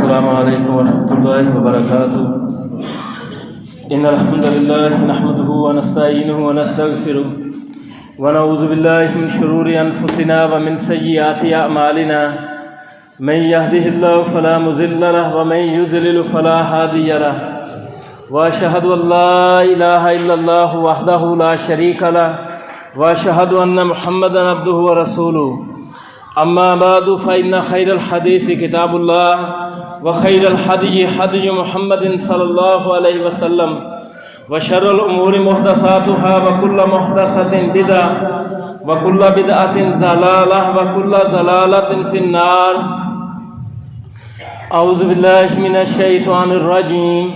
السلام علیکم ورحمۃ اللہ وبرکاتہ ان الحمد للہ نحمده ونستعینه ونستغفره ونعوذ باللہ من شرور انفسنا ومن سیئات اعمالنا من يهده الله فلا مضل له ومن يضلل فلا هادي له واشهد ان لا اله الا الله وحده لا شريك له واشهد ان محمدا عبده ورسوله اما بعد فإن خير الحديث كتاب الله وخير الهدي هدي محمد صلى الله عليه وسلم وشر الأمور محدثاتها وكل محدثة بدعة وكل بدعة ضلالة وكل ضلالة في النار. أعوذ بالله من الشيطان الرجيم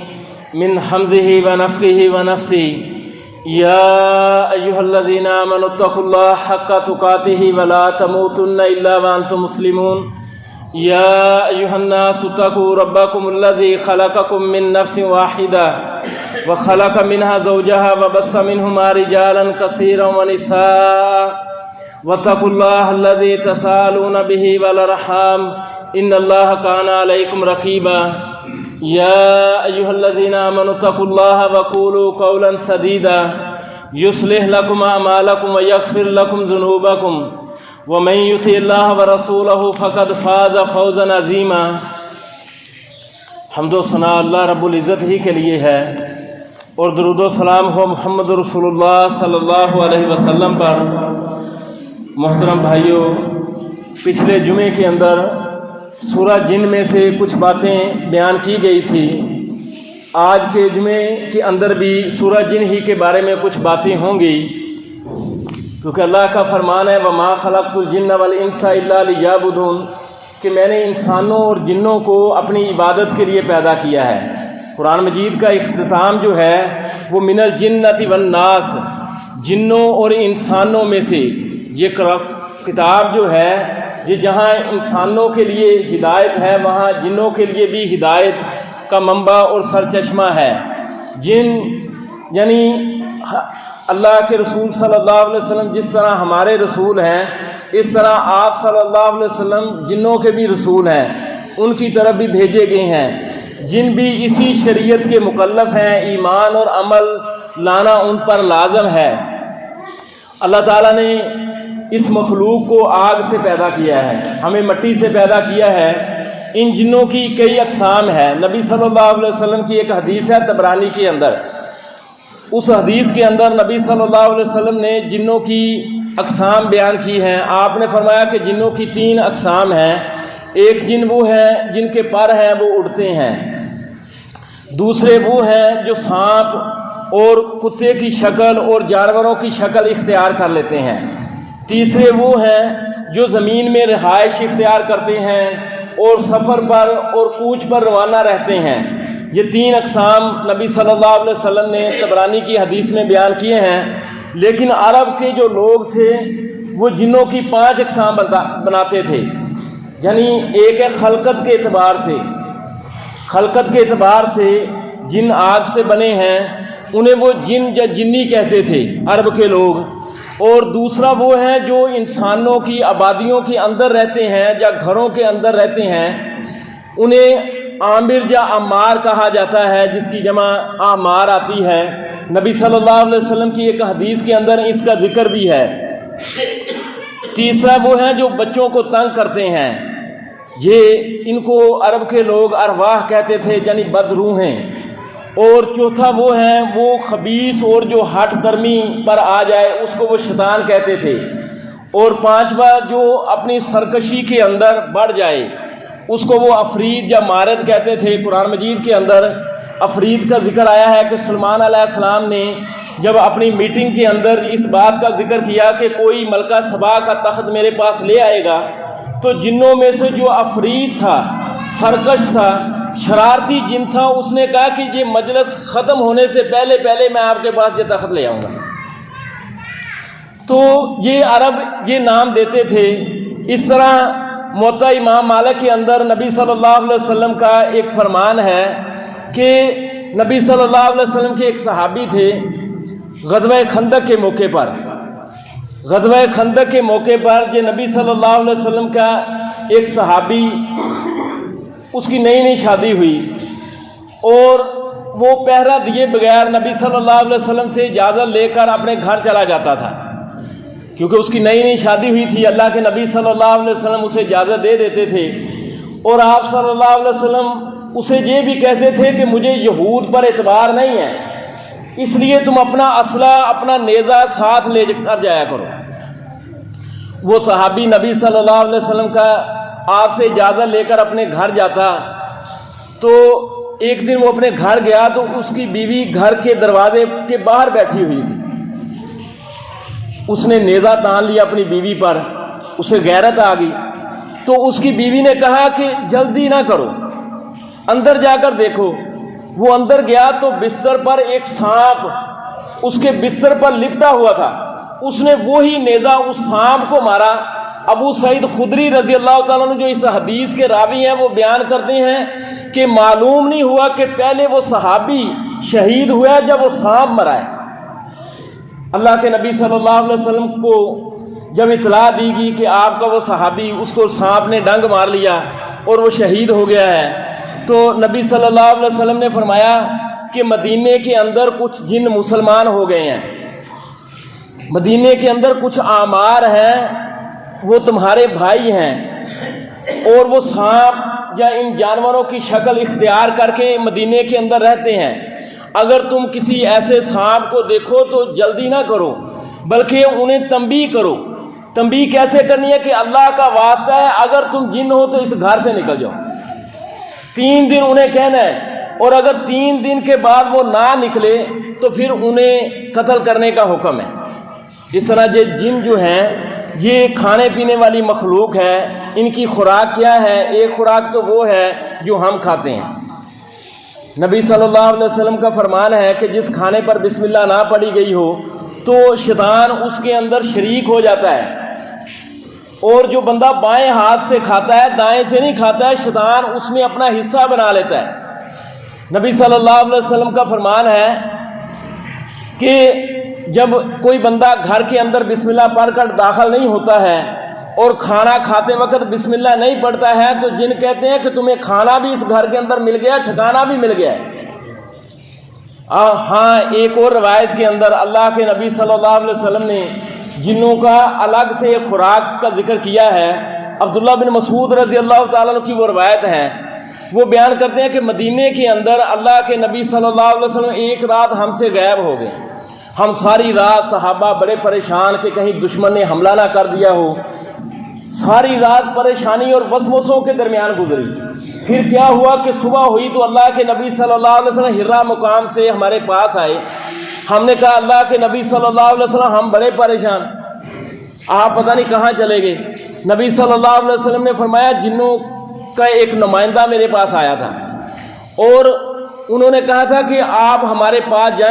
من حمزه ونفخه ونفثه. يا أيها الذين آمنوا اتقوا الله حق تقاته ولا تموتن إلا وأنتم مسلمون. يا أيها الناس اتقوا ربكم الذي خلقكم من نفس واحدة وخلق منها زوجها وبث منهما رجالا كثيرا ونساء واتقوا الله الذي تساءلون به والأرحام إن الله كان عليكم رقيبا. يا أيها الذين آمنوا اتقوا الله وقولوا قولا سديدا يصلح لكم أعمالكم ويغفر لكم ذنوبكم ومن يطع الله ورسوله فقد فاز فوزا عظيما. حمد و ثنا اللہ رب العزت ہی کے لیے ہے اور درود و سلام ہو محمد رسول اللہ صلی اللہ علیہ وسلم پر. محترم بھائیوں، پچھلے جمعے کے اندر سورہ جن میں سے کچھ باتیں بیان کی گئی تھی. آج کے جمعے کے اندر بھی سورہ جن ہی کے بارے میں کچھ باتیں ہوں گی، کیونکہ اللہ کا فرمان ہے وَمَا خَلَقْتُ الْجِنَّ وَالْإِنسَ إِلَّا لِيَعْبُدُونَ، کہ میں نے انسانوں اور جنوں کو اپنی عبادت کے لیے پیدا کیا ہے. قرآن مجید کا اختتام جو ہے وہ من الجنۃ والناس، جنوں اور انسانوں میں سے. یہ کتاب جو ہے یہ جہاں انسانوں کے لیے ہدایت ہے وہاں جنوں کے لیے بھی ہدایت کا منبع اور سرچشمہ ہے. جن یعنی اللہ کے رسول صلی اللہ علیہ وسلم جس طرح ہمارے رسول ہیں، اس طرح آپ صلی اللہ علیہ وسلم جنوں کے بھی رسول ہیں، ان کی طرف بھی بھیجے گئے ہیں. جن بھی اسی شریعت کے مکلف ہیں، ایمان اور عمل لانا ان پر لازم ہے. اللہ تعالیٰ نے اس مخلوق کو آگ سے پیدا کیا ہے، ہمیں مٹی سے پیدا کیا ہے. ان جنوں کی کئی اقسام ہیں. نبی صلی اللہ علیہ وسلم کی ایک حدیث ہے طبرانی کے اندر. اس حدیث کے اندر نبی صلی اللہ علیہ وسلم نے جنوں کی اقسام بیان کی ہیں. آپ نے فرمایا کہ جنوں کی 3 اقسام ہیں. ایک جن وہ ہیں جن کے پر ہیں وہ اڑتے ہیں. دوسرے وہ ہیں جو سانپ اور کتے کی شکل اور جانوروں کی شکل اختیار کر لیتے ہیں. تیسرے وہ ہیں جو زمین میں رہائش اختیار کرتے ہیں اور سفر پر اور کوچ پر روانہ رہتے ہیں. یہ 3 اقسام نبی صلی اللہ علیہ وسلم نے طبرانی کی حدیث میں بیان کیے ہیں. لیکن عرب کے جو لوگ تھے وہ جنوں کی 5 اقسام بناتے تھے. یعنی ایک ہے خلقت کے اعتبار سے، خلقت کے اعتبار سے جن آگ سے بنے ہیں انہیں وہ جن یا جنی کہتے تھے عرب کے لوگ. اور دوسرا وہ ہیں جو انسانوں کی آبادیوں کے اندر رہتے ہیں یا گھروں کے اندر رہتے ہیں، انہیں عامر یا عمار کہا جاتا ہے، جس کی جمع عمار آتی ہے. نبی صلی اللہ علیہ وسلم کی ایک حدیث کے اندر اس کا ذکر بھی ہے. تیسرا وہ ہیں جو بچوں کو تنگ کرتے ہیں، یہ ان کو عرب کے لوگ ارواح کہتے تھے، یعنی بدروحیں. اور چوتھا وہ ہیں وہ خبیث اور جو ہٹ درمی پر آ جائے اس کو وہ شیطان کہتے تھے. اور 5واں جو اپنی سرکشی کے اندر بڑھ جائے اس کو وہ عفریت یا مارد کہتے تھے. قرآن مجید کے اندر عفریت کا ذکر آیا ہے کہ سلیمان علیہ السلام نے جب اپنی میٹنگ کے اندر اس بات کا ذکر کیا کہ کوئی ملکہ سبا کا تخت میرے پاس لے آئے گا، تو جنوں میں سے جو عفریت تھا، سرکش تھا، شرارتی جن تھا، اس نے کہا کہ یہ مجلس ختم ہونے سے پہلے میں آپ کے پاس یہ تخت لے آؤں گا. تو یہ عرب یہ نام دیتے تھے. اس طرح موطا امام مالک کے اندر نبی صلی اللہ علیہ وسلم کا ایک فرمان ہے کہ نبی صلی اللہ علیہ وسلم کے ایک صحابی تھے. غزوہ خندق کے موقع پر یہ نبی صلی اللہ علیہ وسلم کا ایک صحابی اس کی نئی نئی شادی ہوئی اور وہ پہرا دیے بغیر نبی صلی اللہ علیہ وسلم سے اجازت لے کر اپنے گھر چلا جاتا تھا، کیونکہ اس کی نئی نئی شادی ہوئی تھی۔ اللہ کے نبی صلی اللہ علیہ وسلم اسے اجازت دے دیتے تھے، اور آپ صلی اللہ علیہ وسلم اسے یہ بھی کہتے تھے کہ مجھے یہود پر اعتبار نہیں ہے، اس لیے تم اپنا اسلحہ، اپنا نیزہ ساتھ لے کر جایا کرو۔ وہ صحابی نبی صلی اللہ علیہ وسلم کا آپ سے اجازت لے کر اپنے گھر جاتا، تو ایک دن وہ اپنے گھر گیا تو اس کی بیوی گھر کے دروازے کے باہر بیٹھی ہوئی تھی۔ اس نے نیزہ تان لیا اپنی بیوی پر، اسے غیرت آ گئی، تو اس کی بیوی نے کہا کہ جلدی نہ کرو، اندر جا کر دیکھو۔ وہ اندر گیا تو بستر پر ایک سانپ اس کے بستر پر لپٹا ہوا تھا، اس نے وہی نیزہ اس سانپ کو مارا۔ ابو سعید خدری رضی اللہ تعالیٰ عنہ جو اس حدیث کے راوی ہیں وہ بیان کرتے ہیں کہ معلوم نہیں ہوا کہ پہلے وہ صحابی شہید ہوا جب وہ سانپ مرا ہے۔ اللہ کے نبی صلی اللہ علیہ وسلم کو جب اطلاع دی گئی کہ آپ کا وہ صحابی، اس کو سانپ نے ڈنگ مار لیا اور وہ شہید ہو گیا ہے، تو نبی صلی اللہ علیہ وسلم نے فرمایا کہ مدینے کے اندر کچھ جن مسلمان ہو گئے ہیں، مدینے کے اندر کچھ آمار ہیں، وہ تمہارے بھائی ہیں، اور وہ سانپ یا ان جانوروں کی شکل اختیار کر کے مدینے کے اندر رہتے ہیں۔ اگر تم کسی ایسے سانپ کو دیکھو تو جلدی نہ کرو، بلکہ انہیں تنبیہ کرو۔ تنبیہ کیسے کرنی ہے کہ اللہ کا واسطہ ہے، اگر تم جن ہو تو اس گھر سے نکل جاؤ۔ 3 دن انہیں کہنا ہے، اور اگر 3 دن کے بعد وہ نہ نکلے تو پھر انہیں قتل کرنے کا حکم ہے۔ جس طرح یہ جن جو ہیں یہ کھانے پینے والی مخلوق ہے، ان کی خوراک کیا ہے؟ ایک خوراک تو وہ ہے جو ہم کھاتے ہیں۔ نبی صلی اللہ علیہ وسلم کا فرمان ہے کہ جس کھانے پر بسم اللہ نہ پڑھی گئی ہو تو شیطان اس کے اندر شریک ہو جاتا ہے، اور جو بندہ بائیں ہاتھ سے کھاتا ہے، دائیں سے نہیں کھاتا ہے، شیطان اس میں اپنا حصہ بنا لیتا ہے۔ نبی صلی اللہ علیہ وسلم کا فرمان ہے کہ جب کوئی بندہ گھر کے اندر بسم اللہ پڑھ کر داخل نہیں ہوتا ہے اور کھانا کھاتے وقت بسم اللہ نہیں پڑھتا ہے تو جن کہتے ہیں کہ تمہیں کھانا بھی اس گھر کے اندر مل گیا، ٹھکانا بھی مل گیا ہے۔ ہاں، ایک اور روایت کے اندر اللہ کے نبی صلی اللہ علیہ وسلم نے جنوں کا الگ سے ایک خوراک کا ذکر کیا ہے۔ عبداللہ بن مسعود رضی اللہ تعالیٰ عنہ کی وہ روایت ہے، وہ بیان کرتے ہیں کہ مدینے کے اندر اللہ کے نبی صلی اللہ علیہ وسلم ایک رات ہم سے غائب ہو گئے۔ ہم ساری رات صحابہ بڑے پریشان کہ کہیں دشمن نے حملہ نہ کر دیا ہو، ساری رات پریشانی اور وسوسوں کے درمیان گزری۔ پھر کیا ہوا کہ صبح ہوئی تو اللہ کے نبی صلی اللہ علیہ وسلم ہرا مقام سے ہمارے پاس آئے۔ ہم نے کہا اللہ کے نبی صلی اللہ علیہ وسلم ہم بڑے پریشان، آپ پتہ نہیں کہاں چلے گئے۔ نبی صلی اللہ علیہ وسلم نے فرمایا جنوں کا ایک نمائندہ میرے پاس آیا تھا اور انہوں نے کہا تھا کہ آپ ہمارے پاس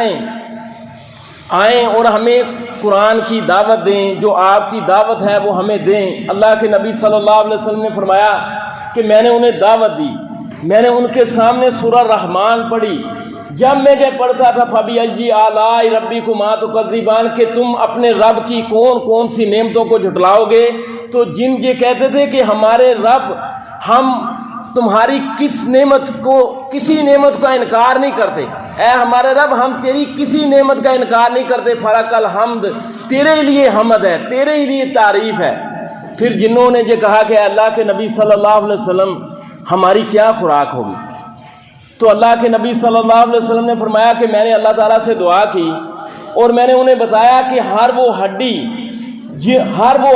آئیں اور ہمیں قرآن کی دعوت دیں، جو آپ کی دعوت ہے وہ ہمیں دیں۔ اللہ کے نبی صلی اللہ علیہ وسلم نے فرمایا کہ میں نے انہیں دعوت دی، میں نے ان کے سامنے سورہ رحمان پڑھی۔ جب میں یہ پڑھتا تھا فَبِأَيِّ آلَاءِ رَبِّكُمَا تُكَذِّبَانِ کہ تم اپنے رب کی کون کون سی نعمتوں کو جھٹلاؤ گے، تو جن یہ کہتے تھے کہ ہمارے رب ہم تمہاری کسی نعمت کا انکار نہیں کرتے، اے ہمارے رب ہم تیری کسی نعمت کا انکار نہیں کرتے، فَلَكَ الْحَمْدُ تیرے لیے حمد ہے، تیرے ہی لیے تعریف ہے۔ پھر جنہوں نے یہ کہا کہ اللہ کے نبی صلی اللہ علیہ وسلم ہماری کیا خوراک ہوگی، تو اللہ کے نبی صلی اللہ علیہ وسلم نے فرمایا کہ میں نے اللہ تعالیٰ سے دعا کی اور میں نے انہیں بتایا کہ ہر وہ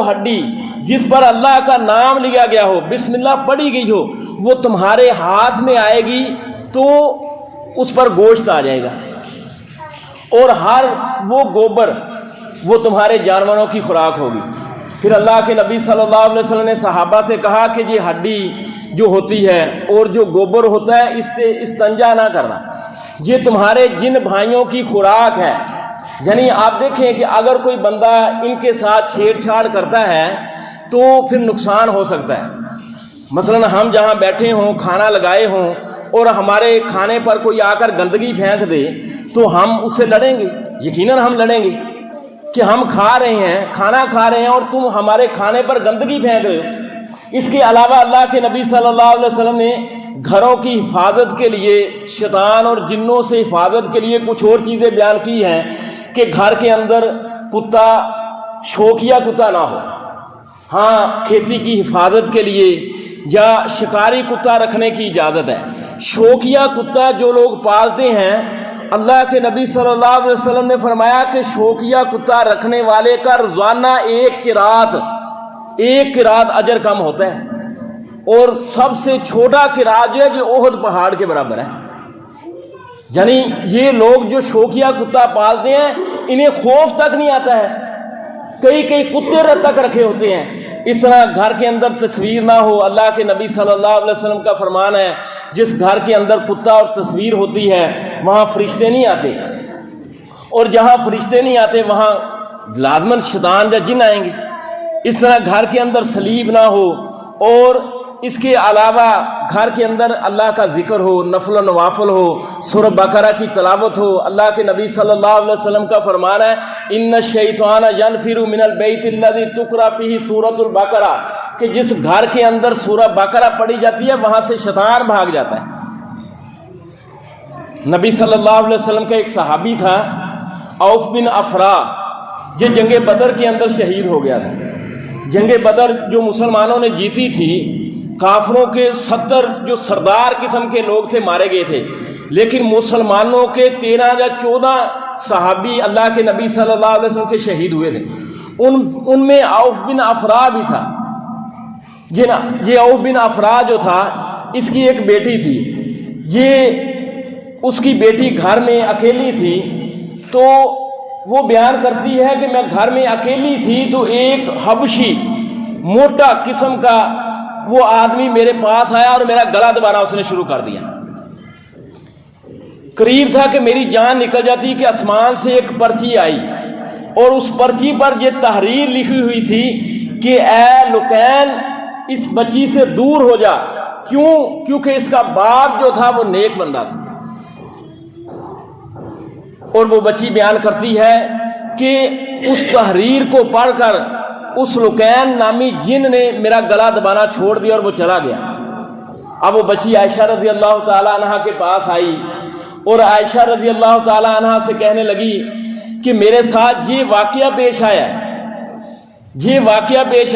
ہڈی جس پر اللہ کا نام لیا گیا ہو، بسم اللہ پڑھی گئی ہو، وہ تمہارے ہاتھ میں آئے گی تو اس پر گوشت آ جائے گا، اور ہر وہ گوبر وہ تمہارے جانوروں کی خوراک ہوگی۔ پھر اللہ کے نبی صلی اللہ علیہ وسلم نے صحابہ سے کہا کہ یہ ہڈی جو ہوتی ہے اور جو گوبر ہوتا ہے اس سے استنجا نہ کرنا، یہ تمہارے جن بھائیوں کی خوراک ہے۔ یعنی آپ دیکھیں کہ اگر کوئی بندہ ان کے ساتھ چھیڑ چھاڑ کرتا ہے تو پھر نقصان ہو سکتا ہے۔ مثلا ہم جہاں بیٹھے ہوں، کھانا لگائے ہوں اور ہمارے کھانے پر کوئی آ کر گندگی پھینک دے تو ہم اس سے لڑیں گے، یقیناً ہم لڑیں گے کہ ہم کھا رہے ہیں، کھانا کھا رہے ہیں اور تم ہمارے کھانے پر گندگی پھینک رہے ہو۔ اس کے علاوہ اللہ کے نبی صلی اللہ علیہ وسلم نے گھروں کی حفاظت کے لیے شیطان اور جنوں سے حفاظت کے لیے کچھ اور چیزیں بیان کی ہیں کہ گھر کے اندر کتا شوکیا کتا نہ ہو. ہاں کھیتی کی حفاظت کے لیے یا شکاری کتا رکھنے کی اجازت ہے. شوکیا کتا جو لوگ پالتے ہیں اللہ کے نبی صلی اللہ علیہ وسلم نے فرمایا کہ شوکیا کتا رکھنے والے کا روزانہ ایک قرات اجر کم ہوتا ہے، اور سب سے چھوٹا قرات جو ہے کہ احد پہاڑ کے برابر ہے. یعنی یہ لوگ جو شوکیا کتا پالتے ہیں انہیں خوف تک نہیں آتا ہے. کئی کتے تک رکھے ہوتے ہیں. اس طرح گھر کے اندر تصویر نہ ہو. اللہ کے نبی صلی اللہ علیہ وسلم کا فرمان ہے جس گھر کے اندر کتا اور تصویر ہوتی ہے وہاں فرشتے نہیں آتے، اور جہاں فرشتے نہیں آتے وہاں لازماً شیطان یا جن آئیں گے. اس طرح گھر کے اندر صلیب نہ ہو، اور اس کے علاوہ گھر کے اندر اللہ کا ذکر ہو، نفل و نوافل ہو، سورہ بقرہ کی تلاوت ہو. اللہ کے نبی صلی اللہ علیہ وسلم کا فرمان ہے ان الشیطان ینفر من البیت الذی تقرأ فیہ سورۃ البقرہ، کہ جس گھر کے اندر سورہ بقرہ پڑھی جاتی ہے وہاں سے شیطان بھاگ جاتا ہے. نبی صلی اللہ علیہ وسلم کا ایک صحابی تھا عوف بن افرا، یہ جنگ بدر کے اندر شہید ہو گیا تھا. جنگ بدر جو مسلمانوں نے جیتی تھی، کافروں کے 70 جو سردار قسم کے لوگ تھے مارے گئے تھے، لیکن مسلمانوں کے 13 یا 14 صحابی اللہ کے نبی صلی اللہ علیہ وسلم کے شہید ہوئے تھے. ان میں عوف بن افرا بھی تھا. یہ عوف بن افرا جو تھا اس کی ایک بیٹی تھی. اس کی بیٹی گھر میں اکیلی تھی، تو وہ بیان کرتی ہے کہ میں گھر میں اکیلی تھی تو ایک حبشی موٹا قسم کا وہ آدمی میرے پاس آیا اور میرا گلا دبانا اس نے شروع کر دیا. قریب تھا کہ میری جان نکل جاتی کہ آسمان سے ایک پرچی آئی، اور اس پرچی پر یہ تحریر لکھی ہوئی تھی کہ اے لکین اس بچی سے دور ہو جا. کیونکہ اس کا باپ جو تھا وہ نیک بندہ تھا. اور وہ بچی بیان کرتی ہے کہ اس تحریر کو پڑھ کر اس لکین نامی جن نے میرا گلا دبانا چھوڑ دیا اور وہ چلا گیا. اب وہ بچی عائشہ رضی اللہ تعالی عنہ کے پاس آئی اور عائشہ رضی اللہ تعالی عنہ سے کہنے لگی کہ میرے ساتھ یہ واقعہ پیش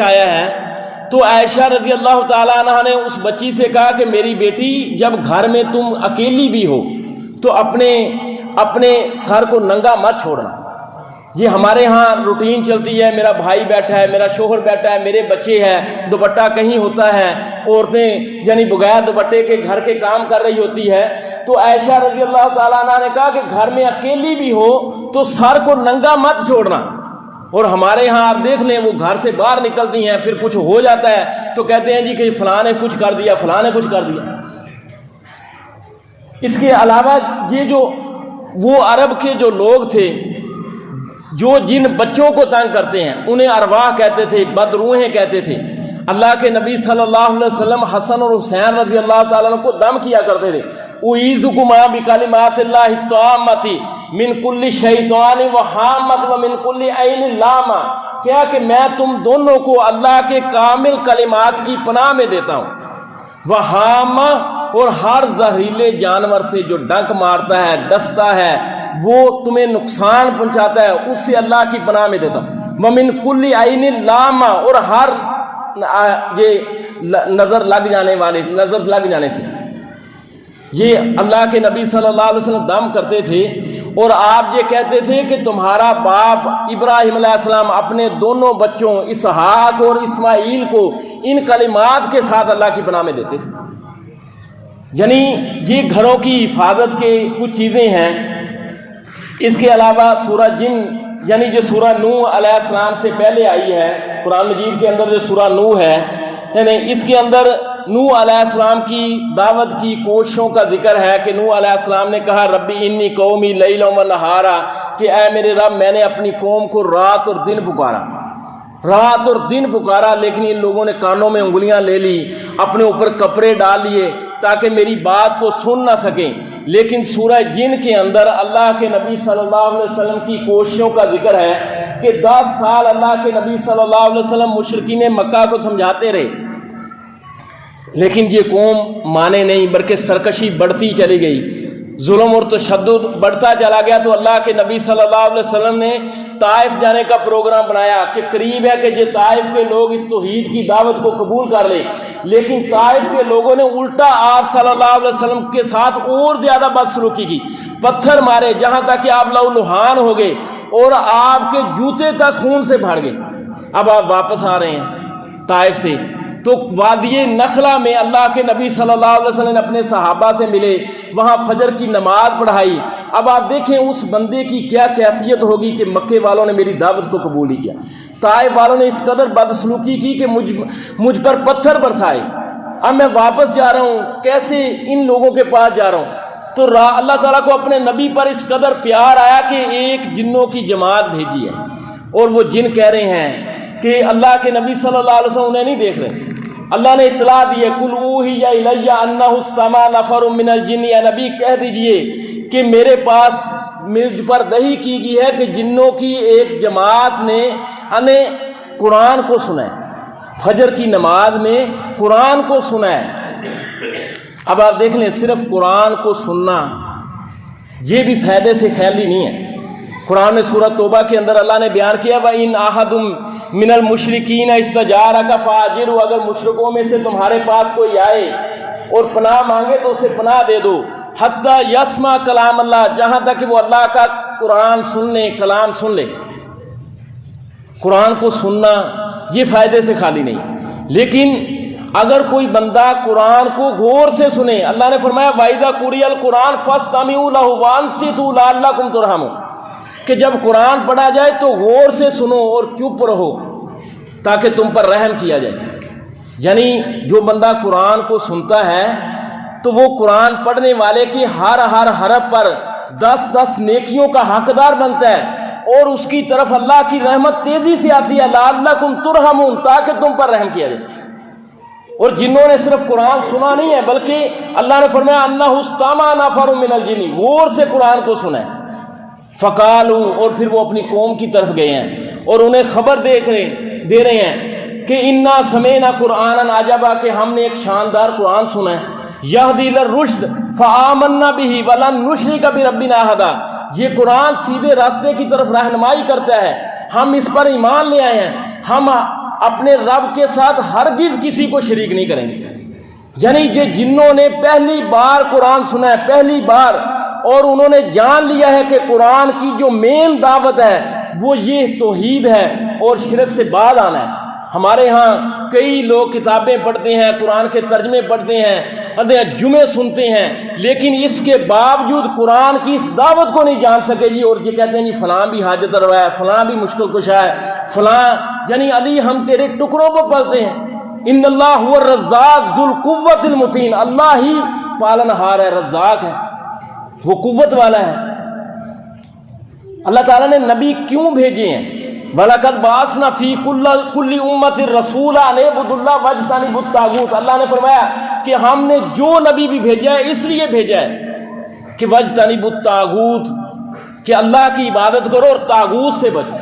آیا ہے. تو عائشہ رضی اللہ تعالی عنہ نے اس بچی سے کہا کہ میری بیٹی جب گھر میں تم اکیلی بھی ہو تو اپنے سر کو ننگا مت چھوڑنا. یہ ہمارے ہاں روٹین چلتی ہے، میرا بھائی بیٹھا ہے، میرا شوہر بیٹھا ہے، میرے بچے ہیں، دوپٹہ کہیں ہوتا ہے، عورتیں یعنی بغیر دوپٹے کے گھر کے کام کر رہی ہوتی ہے. تو عائشہ رضی اللہ تعالیٰ عنہ نے کہا کہ گھر میں اکیلی بھی ہو تو سر کو ننگا مت چھوڑنا. اور ہمارے ہاں آپ دیکھ لیں وہ گھر سے باہر نکلتی ہیں، پھر کچھ ہو جاتا ہے تو کہتے ہیں جی کہ فلاں نے کچھ کر دیا، فلاں نے کچھ کر دیا. اس کے علاوہ یہ جو وہ عرب کے جو لوگ تھے جو جن بچوں کو تنگ کرتے ہیں انہیں ارواح کہتے تھے، بدروحیں کہتے تھے. اللہ کے نبی صلی اللہ علیہ وسلم حسن اور حسین رضی اللہ تعالیٰ عنہ کو دم کیا کرتے تھے. اعیذکما بکلمات اللہ التامۃ من کل شیطان وہامۃ ومن کل عین لامہ، کیا کہ میں تم دونوں کو اللہ کے کامل کلمات کی پناہ میں دیتا ہوں. وہامہ، اور ہر زہریلے جانور سے جو ڈنک مارتا ہے، ڈستا ہے، وہ تمہیں نقصان پہنچاتا ہے، اس سے اللہ کی پناہ میں دیتا ہوں. ومن کل عین لامہ، اور ہر یہ نظر لگ جانے سے. یہ اللہ کے نبی صلی اللہ علیہ وسلم دم کرتے تھے. اور آپ یہ کہتے تھے کہ تمہارا باپ ابراہیم علیہ السلام اپنے دونوں بچوں اسحاق اور اسماعیل کو ان کلمات کے ساتھ اللہ کی پناہ میں دیتے تھے. یعنی یہ گھروں کی حفاظت کے کچھ چیزیں ہیں. اس کے علاوہ سورہ جن یعنی جو سورہ نوح علیہ السلام سے پہلے آئی ہے قرآن مجید کے اندر، جو سورہ نوح ہے، یعنی اس کے اندر نوح علیہ السلام کی دعوت کی کوششوں کا ذکر ہے کہ نوح علیہ السلام نے کہا ربی انی قومی لیلا و نہارا، کہ اے میرے رب میں نے اپنی قوم کو رات اور دن پکارا، لیکن ان لوگوں نے کانوں میں انگلیاں لے لی، اپنے اوپر کپڑے ڈال لیے تاکہ میری بات کو سن نہ سکیں. لیکن سورہ جن کے اندر اللہ کے نبی صلی اللہ علیہ وسلم کی کوششوں کا ذکر ہے کہ 10 سال اللہ کے نبی صلی اللہ علیہ وسلم مشرکین مکہ کو سمجھاتے رہے. لیکن یہ قوم مانے نہیں، بلکہ سرکشی بڑھتی چلی گئی، ظلم اور تشدد بڑھتا چلا گیا۔ تو اللہ کے نبی صلی اللہ علیہ وسلم نے طائف جانے کا پروگرام بنایا کہ قریب ہے کہ یہ طائف کے لوگ اس توحید کی دعوت کو قبول کر لیں، لیکن طائف کے لوگوں نے الٹا آپ صلی اللہ علیہ وسلم کے ساتھ اور زیادہ بدسلوکی کی، پتھر مارے، جہاں تک کہ آپ لہولہان ہو گئے اور آپ کے جوتے تک خون سے بھر گئے۔ اب آپ واپس آ رہے ہیں طائف سے، تو وادی نخلا میں اللہ کے نبی صلی اللہ علیہ وسلم نے اپنے صحابہ سے ملے، وہاں فجر کی نماز پڑھائی۔ اب آپ دیکھیں اس بندے کی کیا کیفیت ہوگی کہ مکے والوں نے میری دعوت کو قبول ہی کیا، طائف والوں نے اس قدر بدسلوکی کی کہ مجھ پر پتھر برسائے۔ اب میں واپس جا رہا ہوں، کیسے ان لوگوں کے پاس جا رہا ہوں؟ تو اللہ تعالیٰ کو اپنے نبی پر اس قدر پیار آیا کہ ایک جنوں کی جماعت بھیجی ہے، اور وہ جن کہہ رہے ہیں کہ اللہ کے نبی صلی اللہ علیہ وسلم انہیں نہیں دیکھ رہے۔ اللہ نے اطلاع دی ہے، قُلْ أُوحِيَ إِلَيَّ أَنَّهُ اسْتَمَعَ نَفَرٌ مِّنَ الْجِنِّ، اے نبی کہہ دیجئے کہ میرے پاس مجھ پر وحی کی گئی ہے کہ جنوں کی ایک جماعت نے ہمیں قرآن کو سنا ہے، فجر کی نماز میں قرآن کو سنا ہے۔ اب آپ دیکھ لیں، صرف قرآن کو سننا یہ بھی فائدے سے خالی نہیں ہے۔ قرآن میں سورۃ توبہ کے اندر اللہ نے بیان کیا، وَإِنْ أَحَدٌ مِّنَ الْمُشْرِكِينَ اسْتَجَارَكَ فَأَجِرْهُ، اگر مشرکوں میں سے تمہارے پاس کوئی آئے اور پناہ مانگے تو اسے پناہ دے دو، حتیٰ یسمع کلام اللہ، جہاں تک کہ وہ اللہ کا قرآن سن لے، کلام سن لے۔ قرآن کو سننا یہ فائدے سے خالی نہیں، لیکن اگر کوئی بندہ قرآن کو غور سے سنے، اللہ نے فرمایا وَإِذَا قُرِئَ الْقُرْآنُ فَاسْتَمِعُوا لَهُ وَأَنصِتُوا لَعَلَّكُمْ تُرْحَمُونَ، کہ جب قرآن پڑھا جائے تو غور سے سنو اور چپ رہو تاکہ تم پر رحم کیا جائے۔ یعنی جو بندہ قرآن کو سنتا ہے تو وہ قرآن پڑھنے والے کی ہر حرف پر 10 نیکیوں کا حقدار بنتا ہے، اور اس کی طرف اللہ کی رحمت تیزی سے آتی ہے، لعلکم ترحمون، تاکہ تم پر رحم کیا جائے۔ اور جنہوں نے صرف قرآن سنا نہیں ہے، بلکہ اللہ نے فرمایا انہ استمع نفر من الجن، غور سے قرآن کو سنا ہے۔ فقالوا، اور پھر وہ اپنی قوم کی طرف گئے ہیں اور انہیں خبر دے رہے ہیں کہ انا سمعنا قرآنا عجبا، کہ ہم نے ایک شاندار قرآن سنا ہے، یہدی الی الرشد فآمنا به ولن نشرک بربنا احدا، یہ قرآن سیدھے راستے کی طرف رہنمائی کرتا ہے، ہم اس پر ایمان لے آئے ہیں، ہم اپنے رب کے ساتھ ہرگز کسی کو شریک نہیں کریں گے۔ یعنی یہ جنوں نے پہلی بار قرآن سنا ہے، پہلی بار، اور انہوں نے جان لیا ہے کہ قرآن کی جو مین دعوت ہے وہ یہ توحید ہے اور شرک سے بعد آنا ہے۔ ہمارے ہاں کئی لوگ کتابیں پڑھتے ہیں، قرآن کے ترجمے پڑھتے ہیں، جمعے سنتے ہیں، لیکن اس کے باوجود قرآن کی اس دعوت کو نہیں جان سکے جی، اور یہ کہتے ہیں جی فلاں بھی حاجت روا ہے، فلاں بھی مشکل کشا ہے، فلاں یعنی علی ہم تیرے ٹکڑوں کو پلتے ہیں۔ ان اللہ هو الرزاق ذو القوۃ المتین، اللہ ہی پالن ہار ہے، رزاق ہے، وہ قوت والا ہے۔ اللہ تعالیٰ نے نبی کیوں بھیجے ہیں؟ وَلَقَدْ بَعَثْنَا فِي كُلِّ أُمَّةٍ رَسُولًا أَنِ اعْبُدُوا اللَّهَ وَاجْتَنِبُوا الطَّاغُوتَ، اللہ نے فرمایا کہ ہم نے جو نبی بھی بھیجا ہے اس لیے بھیجا ہے کہ وَاجْتَنِبُوا الطَّاغُوتَ، کہ اللہ کی عبادت کرو اور طاغوت سے بچو۔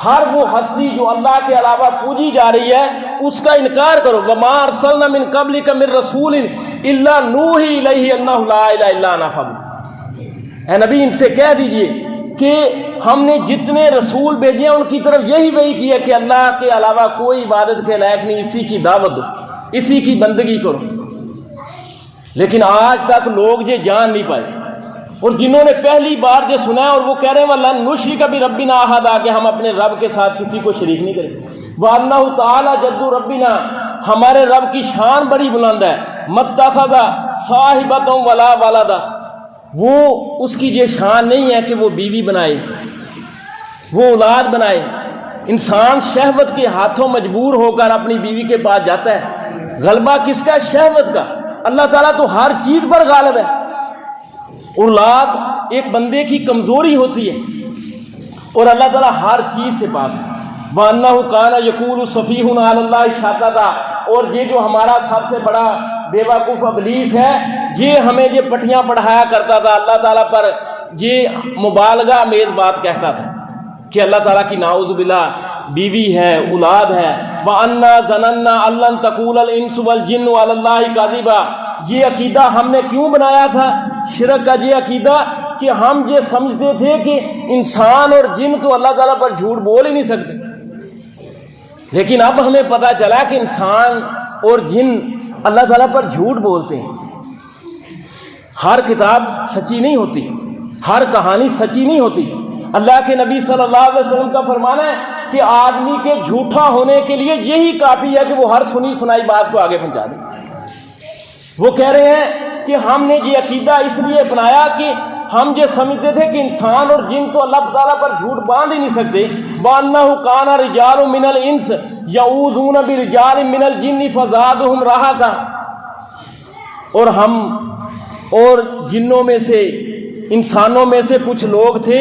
ہر وہ ہستی جو اللہ کے علاوہ پوجی جا رہی ہے اس کا انکار کرو۔ وَمَا أَرْسَلْنَا مِن قَبْلِكَ مِن رَّسُولٍ إِلَّا نُوحِي إِلَيْهِ أَنَّهُ لَا إِلَٰهَ إِلَّا أَنَا فَاعْبُدُونِ، اے نبی ان سے کہہ دیجئے کہ ہم نے جتنے رسول بھیجے ہیں ان کی طرف یہی وحی کی ہے کہ اللہ کے علاوہ کوئی عبادت کے لائق نہیں، اسی کی دعوت دو، اسی کی بندگی کرو۔ لیکن آج تک لوگ یہ جان نہیں پائے، اور جنہوں نے پہلی بار یہ سنا ہے اور وہ کہہ رہے ہیں وَلَن نُشْرِکَ بِرَبِّنَا أَحَدًا، کہ ہم اپنے رب کے ساتھ کسی کو شریک نہیں کریں۔ وَأَنَّهُ تَعَالَى جَدُّ رَبِّنَا، ہمارے رب کی شان بڑی بلند ہے، مَتَّخَذَ صَاحِبَةً وَلَا وَلَدًا، وہ اس کی یہ شان نہیں ہے کہ وہ بیوی بنائے، وہ اولاد بنائے۔ انسان شہوت کے ہاتھوں مجبور ہو کر اپنی بیوی کے پاس جاتا ہے، غلبہ کس کا؟ شہوت کا۔ اللہ تعالیٰ تو ہر چیز پر غالب ہے۔ اولاد ایک بندے کی کمزوری ہوتی ہے اور اللہ تعالیٰ ہر چیز سے پاک ہے۔ وَأَنَّهُ كَانَ يَقُولُ سَفِيهٌ عَلَى اللَّهِ شَطَطًا، اور یہ جو ہمارا سب سے بڑا بیوقوف ابلیس ہے، یہ ہمیں یہ پٹیاں پڑھایا کرتا تھا، اللہ تعالیٰ پر یہ مبالغہ آمیز بات کہتا تھا کہ اللہ تعالیٰ کی نعوذ باللہ بیوی ہے، اولاد ہے۔ وَأَنَّا ظَنَنَّا أَن لَّن تَقُولَ الْإِنسُ وَالْجِنُّ عَلَى اللَّهِ كَذِبًا، یہ عقیدہ ہم نے کیوں بنایا تھا؟ شرک کا یہ عقیدہ کہ ہم یہ سمجھتے تھے کہ انسان اور جن تو اللہ تعالیٰ پر جھوٹ بول ہی نہیں سکتے، لیکن اب ہمیں پتہ چلا کہ انسان اور جن اللہ تعالیٰ پر جھوٹ بولتے ہیں۔ ہر کتاب سچی نہیں ہوتی، ہر کہانی سچی نہیں ہوتی۔ اللہ کے نبی صلی اللہ علیہ وسلم کا فرمان ہے کہ آدمی کے جھوٹا ہونے کے لیے یہی کافی ہے کہ وہ ہر سنی سنائی بات کو آگے پہنچا دے۔ وہ کہہ رہے ہیں کہ ہم نے یہ عقیدہ اس لیے اپنایا کہ ہم یہ سمجھتے تھے کہ انسان اور جن تو اللہ تعالیٰ پر جھوٹ باندھ ہی نہیں سکتے۔ وَأَنَّهُ كَانَ رِجَالٌ مِّنَ الْإِنسِ يَعُوذُونَ بِرِجَالٍ مِّنَ الْجِنِّ فَزَادُهُمْ رَهَقًا، اور ہم اور جنوں میں سے، انسانوں میں سے کچھ لوگ تھے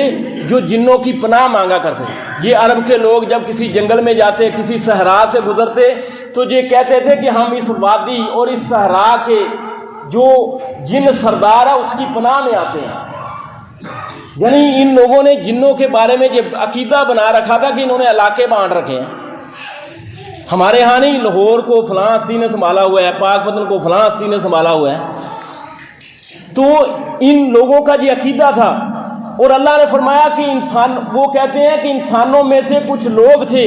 جو جنوں کی پناہ مانگا کرتے تھے۔ یہ عرب کے لوگ جب کسی جنگل میں جاتے، کسی صحرا سے گزرتے تو یہ کہتے تھے کہ ہم اس وادی اور اس صحرا کے جو جن سردار ہے اس کی پناہ میں آتے ہیں۔ یعنی ان لوگوں نے جنوں کے بارے میں یہ عقیدہ بنا رکھا تھا کہ انہوں نے علاقے بانٹ رکھے ہیں۔ ہمارے ہاں نہیں، لاہور کو فلاں ہستی نے سنبھالا ہوا ہے، پاک پتن کو فلاں ہستی نے سنبھالا ہوا ہے۔ تو ان لوگوں کا یہ عقیدہ تھا، اور اللہ نے فرمایا کہ انسان، وہ کہتے ہیں کہ انسانوں میں سے کچھ لوگ تھے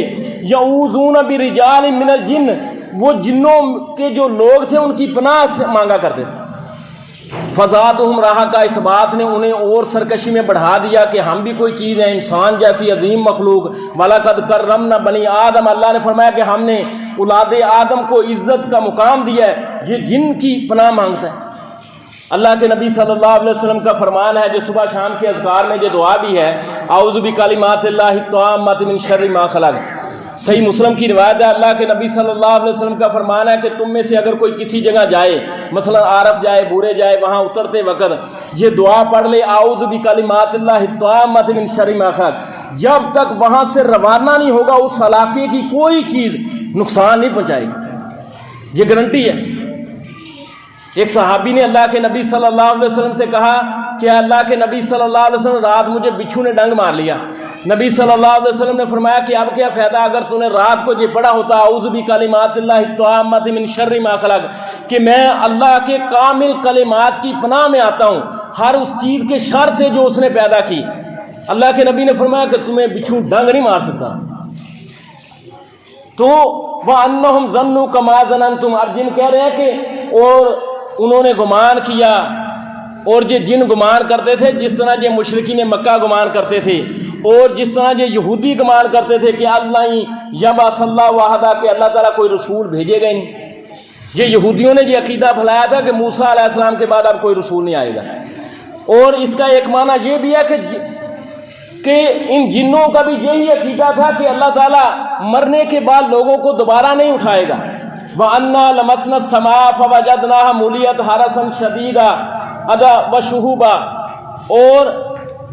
یعوذون برجال من الجن، وہ جنوں کے جو لوگ تھے ان کی پناہ سے مانگا کرتے تھے۔ فزادہم رہقا، اس بات نے انہیں اور سرکشی میں بڑھا دیا کہ ہم بھی کوئی چیز ہے، انسان جیسی عظیم مخلوق۔ وَلَقَدْ كَرَّمْنَا بَنِي آدم، اللہ نے فرمایا کہ ہم نے اولاد آدم کو عزت کا مقام دیا ہے۔ یہ جن کی پناہ مانگتا ہے۔ اللہ کے نبی صلی اللہ علیہ وسلم کا فرمان ہے جو صبح شام کے اذکار میں یہ دعا بھی ہے، اعوذ بکلمات اللہ التامات من شر ما خلق۔ صحیح مسلم کی روایت ہے، اللہ کے نبی صلی اللہ علیہ وسلم کا فرمان ہے کہ تم میں سے اگر کوئی کسی جگہ جائے، مثلا عارف جائے، بورے جائے، وہاں اترتے وقت یہ دعا پڑھ لے، اعوذ بکلمات اللہ التامات من شر ما خلق، جب تک وہاں سے روانہ نہیں ہوگا اس علاقے کی کوئی چیز نقصان نہیں پہنچائے گی، یہ گارنٹی ہے۔ ایک صحابی نے اللہ کے نبی صلی اللہ علیہ وسلم سے کہا کہ اللہ کے نبی صلی اللہ علیہ وسلم، رات مجھے بچھو نے ڈنگ مار لیا۔ نبی صلی اللہ علیہ وسلم نے فرمایا کہ اب کیا فائدہ اگر تو نے رات کو یہ پڑھا ہوتا اعوذ بکلمات اللہ التامات من شر ما خلق، کہ میں اللہ کے کامل کلمات کی پناہ میں آتا ہوں ہر اس چیز کے شر سے جو اس نے پیدا کی۔ اللہ کے نبی نے فرمایا کہ تمہیں بچھو ڈنگ نہیں مار سکتا۔ تو وَأَنَّهُمْ ظَنُّوا كَمَا ظَنَنْتُمْ، اب جن کہہ رہے ہیں کہ اور انہوں نے گمان کیا، اور یہ جن گمان کرتے تھے جس طرح یہ مشرکین مکہ گمان کرتے تھے، اور جس طرح یہ یہودی گمان کرتے تھے کہ اللہ یبعث اللہ وحدہ، کہ اللہ تعالیٰ کوئی رسول بھیجے گا ہی نہیں۔ یہ یہودیوں نے یہ عقیدہ پھیلایا تھا کہ موسیٰ علیہ السلام کے بعد اب کوئی رسول نہیں آئے گا۔ اور اس کا ایک معنی یہ بھی ہے کہ ان جنوں کا بھی یہی عقیدہ تھا کہ اللہ تعالیٰ مرنے کے بعد لوگوں کو دوبارہ نہیں اٹھائے گا۔ وَأَنَّا لَمَسْنَا السَّمَاءَ فَوَجَدْنَاهَا مُلِيَتْ حَرَسًا شَدِيدًا وَشُهُبًا، اور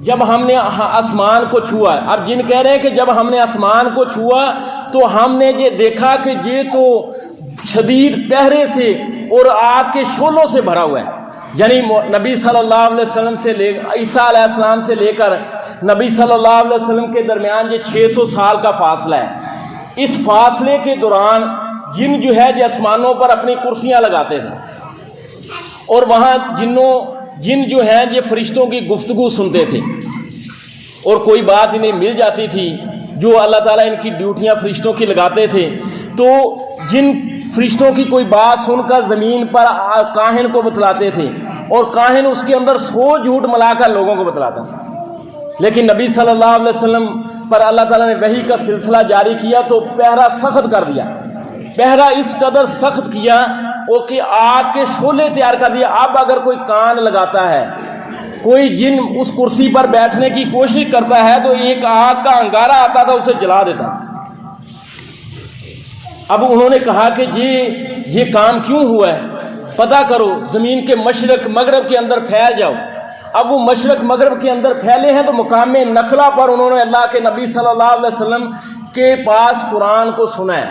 جب ہم نے آسمان کو چھوا، اب جن کہہ رہے ہیں کہ جب ہم نے آسمان کو چھوا تو ہم نے یہ دیکھا کہ یہ تو شدید پہرے سے اور آگ کے شعلوں سے بھرا ہوا ہے۔ یعنی نبی صلی اللہ علیہ وسلم سے عیسیٰ علیہ السلام سے لے کر نبی صلی اللہ علیہ وسلم کے درمیان یہ 600 سال کا فاصلہ ہے۔ اس فاصلے کے دوران جن جو ہے یہ آسمانوں پر اپنی کرسیاں لگاتے تھے، اور وہاں جن جو ہیں یہ فرشتوں کی گفتگو سنتے تھے، اور کوئی بات انہیں مل جاتی تھی جو اللہ تعالیٰ ان کی ڈیوٹیاں فرشتوں کی لگاتے تھے، تو جن فرشتوں کی کوئی بات سن کر زمین پر کاہن کو بتلاتے تھے، اور کاہن اس کے اندر 100 جھوٹ ملا کر لوگوں کو بتلاتا تھا۔ لیکن نبی صلی اللہ علیہ وسلم پر اللہ تعالیٰ نے وحی کا سلسلہ جاری کیا تو پہرا سخت کر دیا، پہرا اس قدر سخت کیا اور کہ آگ کے شعلے تیار کر دیا۔ اب اگر کوئی کان لگاتا ہے، کوئی جن اس کرسی پر بیٹھنے کی کوشش کرتا ہے تو ایک آگ کا انگارہ آتا تھا، اسے جلا دیتا۔ اب انہوں نے کہا کہ یہ کام کیوں ہوا ہے، پتہ کرو، زمین کے مشرق مغرب کے اندر پھیل جاؤ۔ اب وہ مشرق مغرب کے اندر پھیلے ہیں تو مقام نخلا پر انہوں نے اللہ کے نبی صلی اللہ علیہ وسلم کے پاس قرآن کو سنا ہے،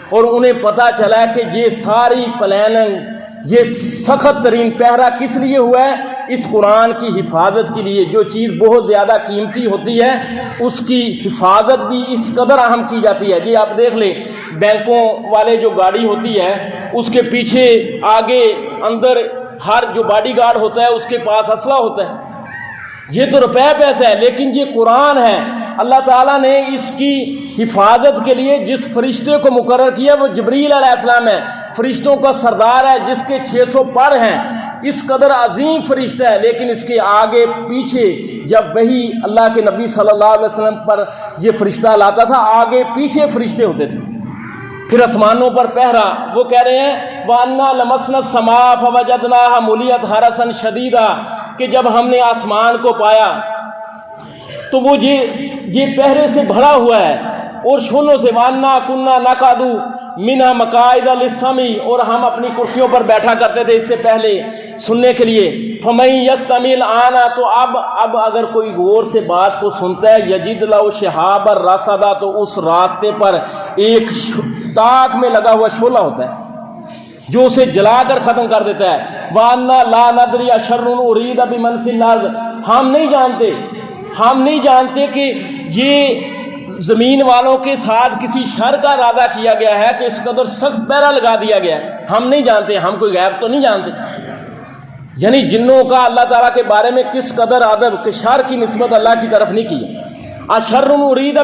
اور انہیں پتہ چلا کہ یہ ساری پلاننگ، یہ سخت ترین پہرا کس لیے ہوا ہے اس قرآن کی حفاظت کے لیے جو چیز بہت زیادہ قیمتی ہوتی ہے اس کی حفاظت بھی اس قدر اہم کی جاتی ہے. جی آپ دیکھ لیں بینکوں والے جو گاڑی ہوتی ہے اس کے پیچھے آگے اندر ہر جو باڈی گارڈ ہوتا ہے اس کے پاس اسلحہ ہوتا ہے. یہ تو روپے پیسہ ہے لیکن یہ قرآن ہے. اللہ تعالیٰ نے اس کی حفاظت کے لیے جس فرشتے کو مقرر کیا وہ جبریل علیہ السلام ہے. فرشتوں کا سردار ہے جس کے 600 پر ہیں. اس قدر عظیم فرشتہ ہے لیکن اس کے آگے پیچھے جب وہی اللہ کے نبی صلی اللہ علیہ وسلم پر یہ فرشتہ لاتا تھا آگے پیچھے فرشتے ہوتے تھے. پھر آسمانوں پر پہرا. وہ کہہ رہے ہیں وَأَنَّا لَمَسْنَا السَّمَاءَ فَوَجَدْنَاهَا مُلِيَتْ حَرَسًا شَدِيدًا کہ جب ہم نے آسمان کو پایا تو وہ یہ پہرے سے بھرا ہوا ہے اور شولوں سے. وَأَنَّا كُنَّا نَقْعُدُ مِنْهَا مَقَاعِدَ لِلسَّمْعِ اور ہم اپنی کرسیوں پر بیٹھا کرتے تھے اس سے پہلے سننے کے لیے. فَمَن يَسْتَمِعِ الْآنَ تو اب اگر کوئی غور سے بات کو سنتا ہے یجد لَهُ شِهَابًا رَصَدًا تو اس راستے پر ایک تاک میں لگا ہوا شعلہ ہوتا ہے جو اسے جلا کر ختم کر دیتا ہے. وَأَنَّا لَا نَدْرِي أَشَرٌ أُرِيدَ بِمَنْ فِي الْأَرْضِ ہم نہیں جانتے کہ یہ زمین والوں کے ساتھ کسی شر کا ارادہ کیا گیا ہے کہ اس قدر سخت پہرا لگا دیا گیا ہے. ہم نہیں جانتے. ہم کوئی غیب تو نہیں جانتے. یعنی جنوں کا اللہ تعالیٰ کے بارے میں کس قدر ادب کہ شر کی نسبت اللہ کی طرف نہیں کی. اشر ارید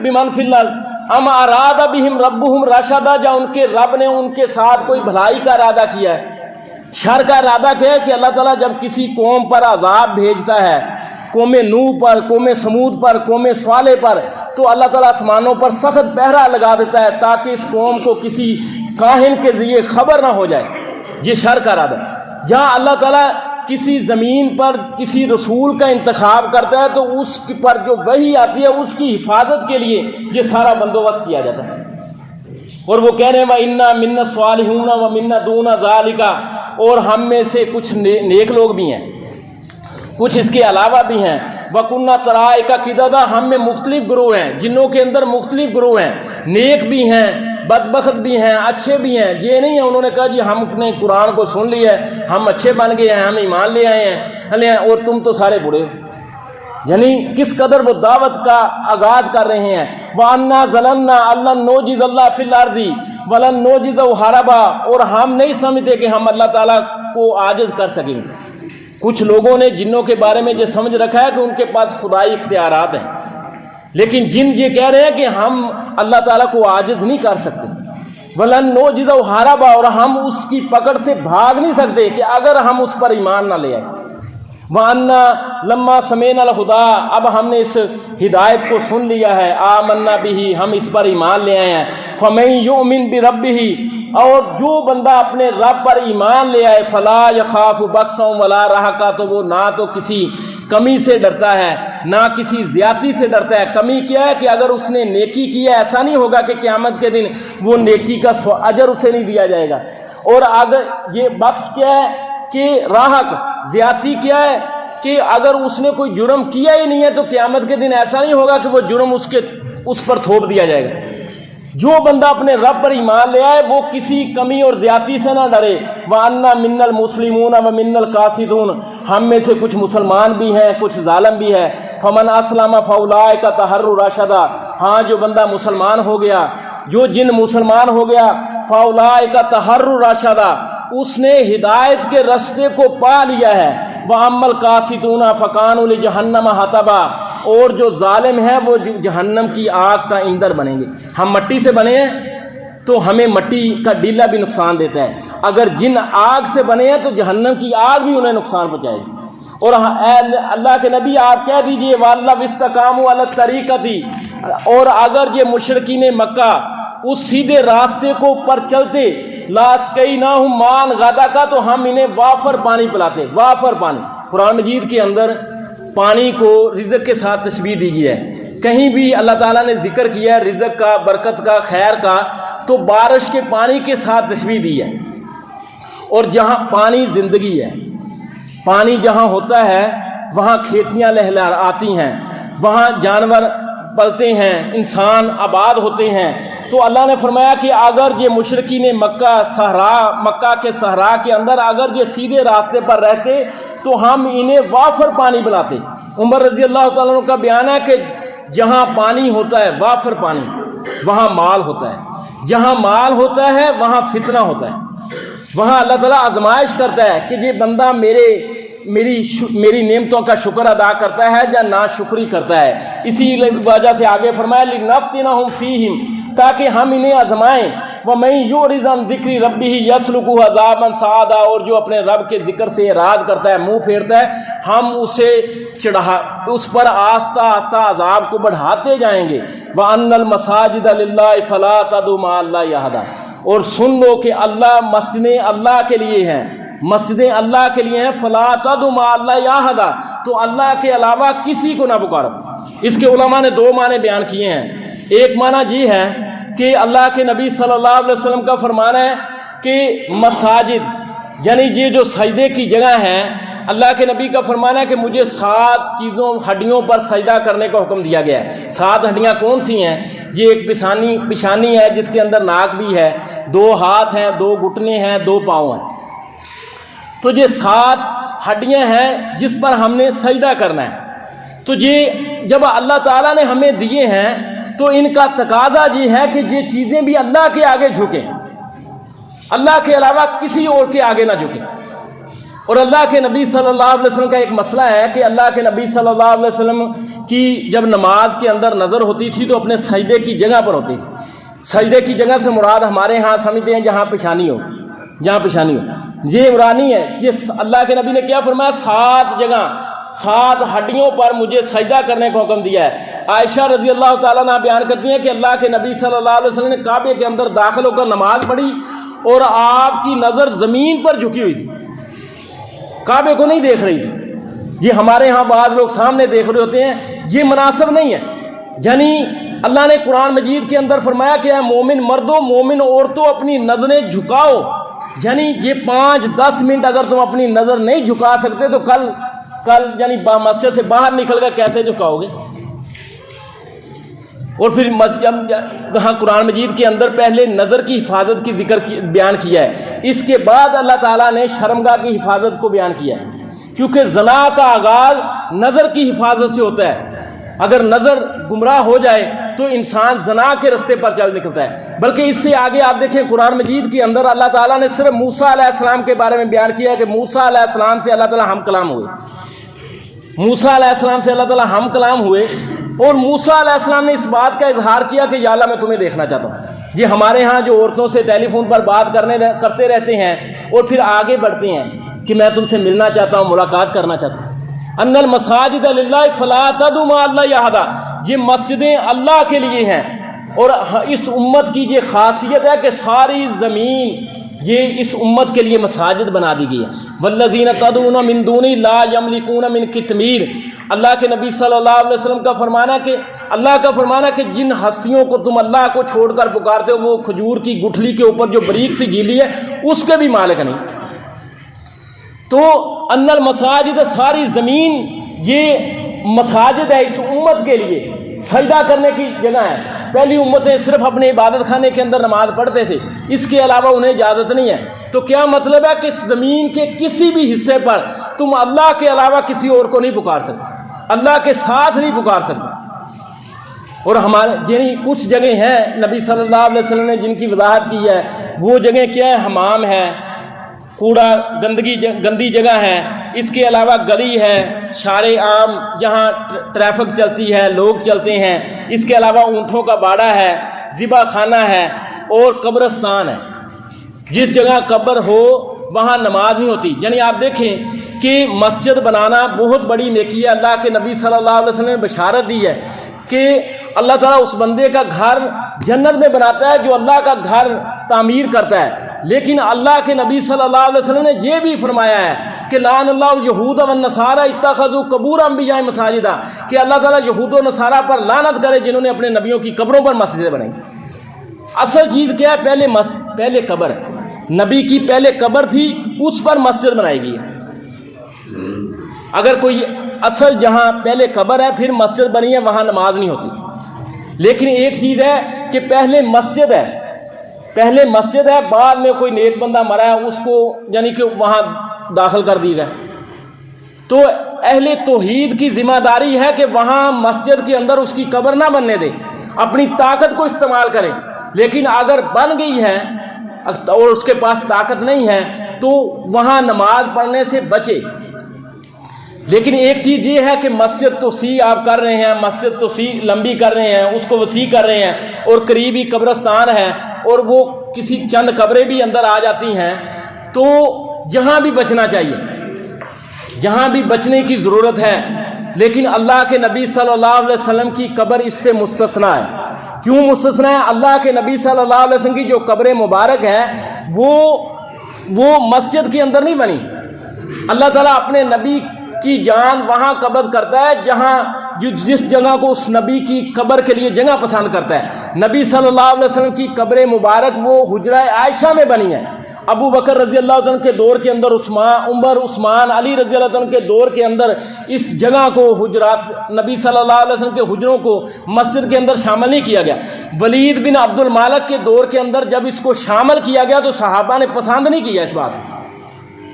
بمن فی الارض ام اراد بہم ربہم رشدا یا ان کے رب نے ان کے ساتھ کوئی بھلائی کا ارادہ کیا ہے. شر کا ارادہ کیا ہے کہ اللہ تعالیٰ جب کسی قوم پر عذاب بھیجتا ہے قوم نوح پر قوم سمود پر قوم صالح پر تو اللہ تعالیٰ آسمانوں پر سخت پہرا لگا دیتا ہے تاکہ اس قوم کو کسی کاہن کے ذریعے خبر نہ ہو جائے. یہ شر کا ارادہ. جہاں اللہ تعالیٰ کسی زمین پر کسی رسول کا انتخاب کرتا ہے تو اس پر جو وحی آتی ہے اس کی حفاظت کے لیے یہ سارا بندوبست کیا جاتا ہے. اور وہ کہہ رہے ہیں وَإِنَّا مِنَّا الصَّالِحُونَ وَمِنَّا دُونَ ذَلِكَ اور ہم میں سے کچھ نیک لوگ بھی ہیں کچھ اس کے علاوہ بھی ہیں. وَكُنَّا طَرَائِقَ قِدَدًا ہم میں مختلف گروہ ہیں. جنوں کے اندر مختلف گروہ ہیں. نیک بھی ہیں بدبخت بھی ہیں اچھے بھی ہیں. یہ نہیں ہے انہوں نے کہا جی ہم نے قرآن کو سن لیا ہے ہم اچھے بن گئے ہیں ہم ایمان لے آئے ہیں اور تم تو سارے برے ہو. یعنی کس قدر وہ دعوت کا آغاز کر رہے ہیں. وَأَنَّا ظَنَنَّا أَن لَّن نُعْجِزَ اللَّهَ فِي الْأَرْضِ وَلَن نُعْجِزَهُ هَرَبًا اور ہم نہیں سمجھتے کہ ہم اللہ تعالیٰ کو عاجز کر سکیں گے. کچھ لوگوں نے جنوں کے بارے میں یہ سمجھ رکھا ہے کہ ان کے پاس خدائی اختیارات ہیں لیکن جن یہ کہہ رہے ہیں کہ ہم اللہ تعالیٰ کو عاجز نہیں کر سکتے. وَلَن نُعْجِزَهُ هَرَبًا اور ہم اس کی پکڑ سے بھاگ نہیں سکتے کہ اگر ہم اس پر ایمان نہ لے آئیں. وَأَنَّا لَمَّا سَمِعْنَا الْهُدَىٰ اب ہم نے اس ہدایت کو سن لیا ہے. آمَنَّا بِهِ ہم اس پر ایمان لے آئے ہیں. فَمَن يُؤْمِن بِرَبِّهِ اور جو بندہ اپنے رب پر ایمان لے آئے فَلَا يَخَافُ بَخْسًا وَلَا رَهَقًا تو وہ نہ تو کسی کمی سے ڈرتا ہے نہ کسی زیادتی سے ڈرتا ہے. کمی کیا ہے کہ اگر اس نے نیکی کی ہے ایسا نہیں ہوگا کہ قیامت کے دن وہ نیکی کا اجر اسے نہیں دیا جائے گا. اور اگر یہ بخش کیا ہے کہ راحت زیادتی کیا ہے کہ اگر اس نے کوئی جرم کیا ہی نہیں ہے تو قیامت کے دن ایسا نہیں ہوگا کہ وہ جرم اس پر تھوپ دیا جائے گا. جو بندہ اپنے رب پر ایمان لے آئے وہ کسی کمی اور زیادتی سے نہ ڈرے. وَأَنَّا مِنَّا الْمُسْلِمُونَ وَمِنَّا الْقَاسِطُونَ ہم میں سے کچھ مسلمان بھی ہیں کچھ ظالم بھی ہے. فَمَنْ أَسْلَمَ فَأُولَٰئِكَ تَحَرُّوا رَشَدًا ہاں جو بندہ مسلمان ہو گیا جو جن مسلمان ہو گیا فَأُولَٰئِكَ تَحَرُّوا رَشَدًا اس نے ہدایت کے رستے کو پا لیا ہے. وَأَمَّا الْقَاسِطُونَ فَكَانُوا لِجَهَنَّمَ حَطَبًا اور جو ظالم ہیں وہ جہنم کی آگ کا ایندھن بنیں گے. ہم مٹی سے بنے ہیں تو ہمیں مٹی کا ڈیلا بھی نقصان دیتا ہے. اگر جن آگ سے بنے ہیں تو جہنم کی آگ بھی انہیں نقصان پہنچائے گی. اور اے اللہ کے نبی آپ کہہ دیجئے وَاللَّهُ اسْتَقَامُوا عَلَى الطَّرِيقَةِ اور اگر یہ مشرکین مکہ اس سیدھے راستے کو پر چلتے لَاسْقَيْنَاهُم مَّاءً غَدَقًا تو ہم انہیں وافر پانی پلاتے. وافر پانی قرآن مجید کے اندر پانی کو رزق کے ساتھ تشبیہ دی گئی ہے. کہیں بھی اللہ تعالیٰ نے ذکر کیا ہے رزق کا برکت کا خیر کا تو بارش کے پانی کے ساتھ تشبیہ دی ہے. اور جہاں پانی زندگی ہے پانی جہاں ہوتا ہے وہاں کھیتیاں لہلہا آتی ہیں وہاں جانور پلتے ہیں انسان آباد ہوتے ہیں. تو اللہ نے فرمایا کہ اگر یہ مشرکین مکہ کے صحرا کے اندر اگر یہ سیدھے راستے پر رہتے تو ہم انہیں وافر پانی بناتے. عمر رضی اللہ تعالیٰ عنہ کا بیان ہے کہ جہاں پانی ہوتا ہے وافر پانی وہاں مال ہوتا ہے, جہاں مال ہوتا ہے وہاں فتنہ ہوتا ہے, وہاں اللہ تعالیٰ آزمائش کرتا ہے کہ یہ بندہ میری نعمتوں کا شکر ادا کرتا ہے یا ناشکری کرتا ہے. اسی وجہ سے آگے فرمایا لنفتنہم فیہم, تاکہ ہم انہیں آزمائیں. وَمَن یُعْرِضْ عَن ذِکْرِ رَبِّهِ یَسْلُکْهُ عَذَابًا صَعَدًا, اور جو اپنے رب کے ذکر سے اعراض کرتا ہے, منہ پھیرتا ہے, ہم اس پر آہستہ آہستہ عذاب کو بڑھاتے جائیں گے. وَأَنَّ الْمَسَاجِدَ لِلَّهِ فَلَا تَدْعُوا مَعَ اللَّهِ أَحَدًا, اور سن لو کہ مسجدیں اللہ کے لیے ہیں, مسجدیں اللہ کے لیے ہیں. فَلَا تَدْعُوا مَعَ اللَّهِ أَحَدًا, تو اللہ کے علاوہ کسی کو نہ پکارو. اس کے علماء نے دو معنی بیان کیے ہیں. ایک معنی یہ ہے کہ اللہ کے نبی صلی اللہ علیہ وسلم کا فرمان ہے کہ مساجد یعنی یہ جو سجدے کی جگہ ہیں, اللہ کے نبی کا فرمان ہے کہ مجھے 7 ہڈیوں پر سجدہ کرنے کا حکم دیا گیا ہے. 7 ہڈیاں کون سی ہیں؟ یہ ایک پیشانی ہے جس کے اندر ناک بھی ہے, 2 ہاتھ ہیں, 2 گھٹنے ہیں, 2 پاؤں ہیں. تو یہ 7 ہڈیاں ہیں جس پر ہم نے سجدہ کرنا ہے. تو یہ جب اللہ تعالیٰ نے ہمیں دیے ہیں تو ان کا تقاضا یہ ہے کہ یہ چیزیں بھی اللہ کے آگے جھکیں, اللہ کے علاوہ کسی اور کے آگے نہ جھکیں. اور اللہ کے نبی صلی اللہ علیہ وسلم کا ایک مسئلہ ہے کہ اللہ کے نبی صلی اللہ علیہ وسلم کی جب نماز کے اندر نظر ہوتی تھی تو اپنے سجدے کی جگہ پر ہوتی تھی. سجدے کی جگہ سے مراد ہمارے ہاں سمجھتے ہیں جہاں پیشانی ہو, یہ عمرانی ہے. یہ اللہ کے نبی نے کیا فرمایا؟ 7 جگہ 7 ہڈیوں پر مجھے سجدہ کرنے کا حکم دیا ہے. عائشہ رضی اللہ تعالیٰ عنہ بیان کرتی ہیں کہ اللہ کے نبی صلی اللہ علیہ وسلم نے کعبے کے اندر داخل ہو کر نماز پڑھی اور آپ کی نظر زمین پر جھکی ہوئی تھی, کعبے کو نہیں دیکھ رہی تھی. یہ ہمارے ہاں بعض لوگ سامنے دیکھ رہے ہوتے ہیں, یہ مناسب نہیں ہے. یعنی اللہ نے قرآن مجید کے اندر فرمایا کہ اے مومن مردوں مومن عورتوں اپنی نظریں جھکاؤ. یعنی یہ 5-10 منٹ اگر تم اپنی نظر نہیں جھکا سکتے تو کل یعنی مسجد سے باہر نکل کر کیسے جھکاؤ گے؟ اور پھر جہاں قرآن مجید کے اندر پہلے نظر کی حفاظت کی ذکر بیان کیا ہے, اس کے بعد اللہ تعالیٰ نے شرمگاہ کی حفاظت کو بیان کیا ہے, کیونکہ زنا کا آغاز نظر کی حفاظت سے ہوتا ہے. اگر نظر گمراہ ہو جائے تو انسان زنا کے رستے پر چل نکلتا ہے. بلکہ اس سے آگے آپ دیکھیں قرآن مجید کے اندر اللہ تعالیٰ نے صرف موسیٰ علیہ السلام کے بارے میں بیان کیا ہے کہ موسیٰ علیہ السلام سے اللہ تعالیٰ ہم کلام ہوئے. موسیٰ علیہ السلام سے اللہ تعالیٰ ہم کلام ہوئے اور موسیٰ علیہ السلام نے اس بات کا اظہار کیا کہ یا اللہ میں تمہیں دیکھنا چاہتا ہوں. یہ ہمارے ہاں جو عورتوں سے ٹیلی فون پر بات کرتے رہتے ہیں اور پھر آگے بڑھتے ہیں کہ میں تم سے ملنا چاہتا ہوں, ملاقات کرنا چاہتا ہوں. ان المساجد للہ فلا تدعوا مع اللہ احدا, یہ مسجدیں اللہ کے لیے ہیں. اور اس امت کی یہ خاصیت ہے کہ ساری زمین یہ اس امت کے لیے مساجد بنا دی گئی ہے. والذین تدعون من دونہ لا یملکون من قطمیر, اللہ کے نبی صلی اللہ علیہ وسلم کا فرمانا کہ اللہ کا فرمانا کہ جن ہستیوں کو تم اللہ کو چھوڑ کر پکارتے ہو وہ کھجور کی گٹھلی کے اوپر جو بریک سی گیلی ہے اس کے بھی مالک نہیں. تو ان المساجد, ساری زمین یہ مساجد ہے اس امت کے لیے, سجدہ کرنے کی جگہ ہے. پہلی امتیں صرف اپنے عبادت خانے کے اندر نماز پڑھتے تھے, اس کے علاوہ انہیں اجازت نہیں ہے. تو کیا مطلب ہے کہ اس زمین کے کسی بھی حصے پر تم اللہ کے علاوہ کسی اور کو نہیں پکار سکتے, اللہ کے ساتھ نہیں پکار سکتے. اور ہمارے یعنی کچھ جگہیں ہیں نبی صلی اللہ علیہ وسلم نے جن کی وضاحت کی ہے, وہ جگہیں کیا ہے؟ حمام ہے, کوڑا گندی جگہ ہے, اس کے علاوہ گلی ہے, شارع عام جہاں ٹریفک چلتی ہے, لوگ چلتے ہیں, اس کے علاوہ اونٹوں کا باڑہ ہے, ذبح خانہ ہے اور قبرستان ہے. جس جگہ قبر ہو وہاں نماز نہیں ہوتی. یعنی آپ دیکھیں کہ مسجد بنانا بہت بڑی نیکی ہے. اللہ کے نبی صلی اللہ علیہ وسلم نے بشارت دی ہے کہ اللہ تعالیٰ اس بندے کا گھر جنت میں بناتا ہے جو اللہ کا گھر تعمیر کرتا ہے. لیکن اللہ کے نبی صلی اللہ علیہ وسلم نے یہ بھی فرمایا ہے کہ لعن اللہ الیہود والنصارى اتخذوا قبور انبیاء مساجدا, کہ اللہ تعالیٰ یہود و نصارہ پر لعنت کرے جنہوں نے اپنے نبیوں کی قبروں پر مسجدیں بنائی. اصل چیز کیا ہے؟ پہلے قبر ہے. نبی کی پہلے قبر تھی, اس پر مسجد بنائی گئی ہے. اگر کوئی اصل جہاں پہلے قبر ہے پھر مسجد بنی ہے وہاں نماز نہیں ہوتی. لیکن ایک چیز ہے کہ پہلے مسجد ہے, بعد میں کوئی نیک بندہ مرا ہے اس کو یعنی کہ وہاں داخل کر دی گئے. تو اہل توحید کی ذمہ داری ہے کہ وہاں مسجد کے اندر اس کی قبر نہ بننے دے، اپنی طاقت کو استعمال کرے۔ لیکن اگر بن گئی ہے اور اس کے پاس طاقت نہیں ہے تو وہاں نماز پڑھنے سے بچے۔ لیکن ایک چیز یہ ہے کہ مسجد توسیع آپ کر رہے ہیں، مسجد توسیع لمبی کر رہے ہیں، اس کو وسیع کر رہے ہیں، اور قریب ہی قبرستان ہے اور وہ کسی چند قبریں بھی اندر آ جاتی ہیں، تو جہاں بھی بچنا چاہیے، جہاں بھی بچنے کی ضرورت ہے۔ لیکن اللہ کے نبی صلی اللہ علیہ وسلم کی قبر اس سے مستثنا ہے۔ کیوں مستثنا ہے؟ اللہ کے نبی صلی اللہ علیہ وسلم کی جو قبر مبارک ہے وہ مسجد کے اندر نہیں بنی۔ اللہ تعالیٰ اپنے نبی کی جان وہاں قبض کرتا ہے جہاں جس جگہ کو اس نبی کی قبر کے لیے جگہ پسند کرتا ہے۔ نبی صلی اللہ علیہ وسلم کی قبر مبارک وہ حجرہ عائشہ میں بنی ہے۔ ابو بکر رضی اللہ عنہ کے دور کے اندر عمر، عثمان، علی رضی اللہ عنہ کے دور کے اندر اس جگہ کو حجرات نبی صلی اللہ علیہ وسلم کے حجروں کو مسجد کے اندر شامل نہیں کیا گیا۔ ولید بن عبد المالک کے دور کے اندر جب اس کو شامل کیا گیا تو صحابہ نے پسند نہیں کیا اس بات کو،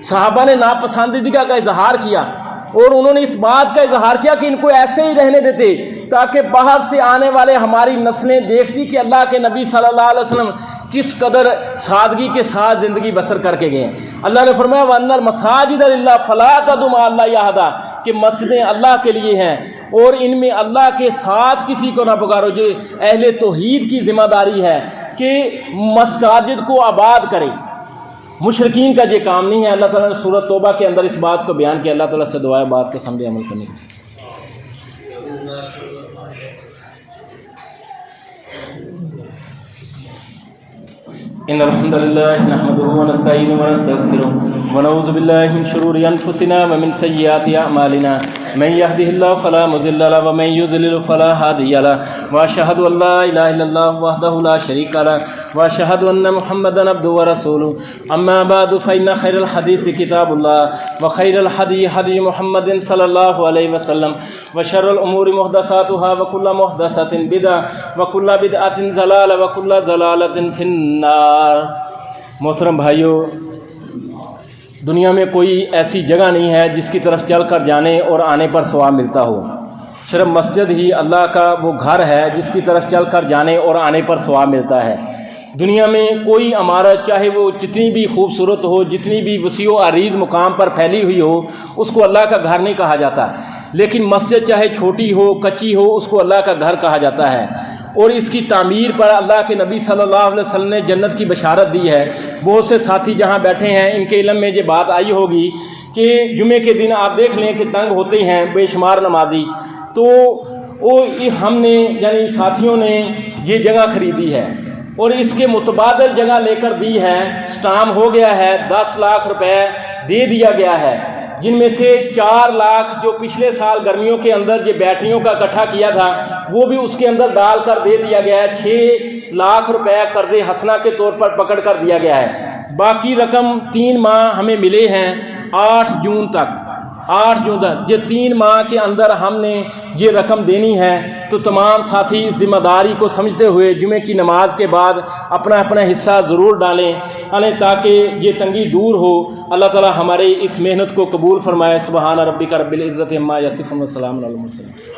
صحابہ نے ناپسندیدگی کا اظہار کیا، اور انہوں نے اس بات کا اظہار کیا کہ ان کو ایسے ہی رہنے دیتے تاکہ باہر سے آنے والے ہماری نسلیں دیکھتی کہ اللہ کے نبی صلی اللہ علیہ وسلم کس قدر سادگی کے ساتھ زندگی بسر کر کے گئے ہیں۔ اللہ نے فرمایا وَأَنَّ الْمَسَاجِدَ لِلَّهِ فَلَا تَدْعُوا مَعَ اللَّهِ أَحَدًا، کہ مسجدیں اللہ کے لیے ہیں اور ان میں اللہ کے ساتھ کسی کو نہ پکارو۔ جو اہل توحید کی ذمہ داری ہے کہ مساجد کو آباد کرے، مشرکین کا یہ کام نہیں ہے۔ اللہ تعالیٰ نے سورۃ توبہ کے اندر اس بات کو بیان کیا۔ اللہ تعالیٰ سے دعا ہے بات کے سمجھے عمل کرنے کی۔ ان الحمد لله نحمده ونستعينه ونستغفره ونعوذ بالله من شرور انفسنا ومن سيئات اعمالنا، من يهده الله فلا مضل له ومن يضلل فلا هادي له، واشهد ان لا اله الا الله وحده لا شريك له، واشهد ان محمدا عبده ورسوله۔ اما بعد فان خير الحديث كتاب الله، وخير الهدي هدي محمد صلى الله عليه وسلم، وشر الامور محدثاتها وكل محدثة بدعة وكل بدعة ضلالة وكل ضلالة في النار۔ محترم بھائیو، دنیا میں کوئی ایسی جگہ نہیں ہے جس کی طرف چل کر جانے اور آنے پر ثواب ملتا ہو، صرف مسجد ہی اللہ کا وہ گھر ہے جس کی طرف چل کر جانے اور آنے پر ثواب ملتا ہے۔ دنیا میں کوئی عمارت چاہے وہ جتنی بھی خوبصورت ہو، جتنی بھی وسیع و عریض مقام پر پھیلی ہوئی ہو، اس کو اللہ کا گھر نہیں کہا جاتا، لیکن مسجد چاہے چھوٹی ہو، کچی ہو، اس کو اللہ کا گھر کہا جاتا ہے۔ اور اس کی تعمیر پر اللہ کے نبی صلی اللہ علیہ وسلم نے جنت کی بشارت دی ہے۔ بہت سے ساتھی جہاں بیٹھے ہیں ان کے علم میں یہ بات آئی ہوگی کہ جمعے کے دن آپ دیکھ لیں کہ تنگ ہوتے ہیں بے شمار نمازی، تو ہم نے یعنی ساتھیوں نے یہ جگہ خریدی ہے اور اس کے متبادل جگہ لے کر دی ہے، سٹام ہو گیا ہے، 10 لاکھ روپے دے دیا گیا ہے، جن میں سے 4 لاکھ جو پچھلے سال گرمیوں کے اندر یہ بیٹریوں کا اکٹھا کیا تھا وہ بھی اس کے اندر ڈال کر دے دیا گیا ہے۔ 6 لاکھ روپے قرض حسنہ کے طور پر پکڑ کر دیا گیا ہے۔ باقی رقم 3 ماہ ہمیں ملے ہیں 8 جون تک۔ یہ 3 ماہ کے اندر ہم نے یہ رقم دینی ہے، تو تمام ساتھی اس ذمہ داری کو سمجھتے ہوئے جمعے کی نماز کے بعد اپنا اپنا حصہ ضرور ڈالیں تاکہ یہ تنگی دور ہو۔ اللہ تعالی ہمارے اس محنت کو قبول فرمائے۔ سبحان ربک رب العزت عما یصفون وسلام علی المرسلین۔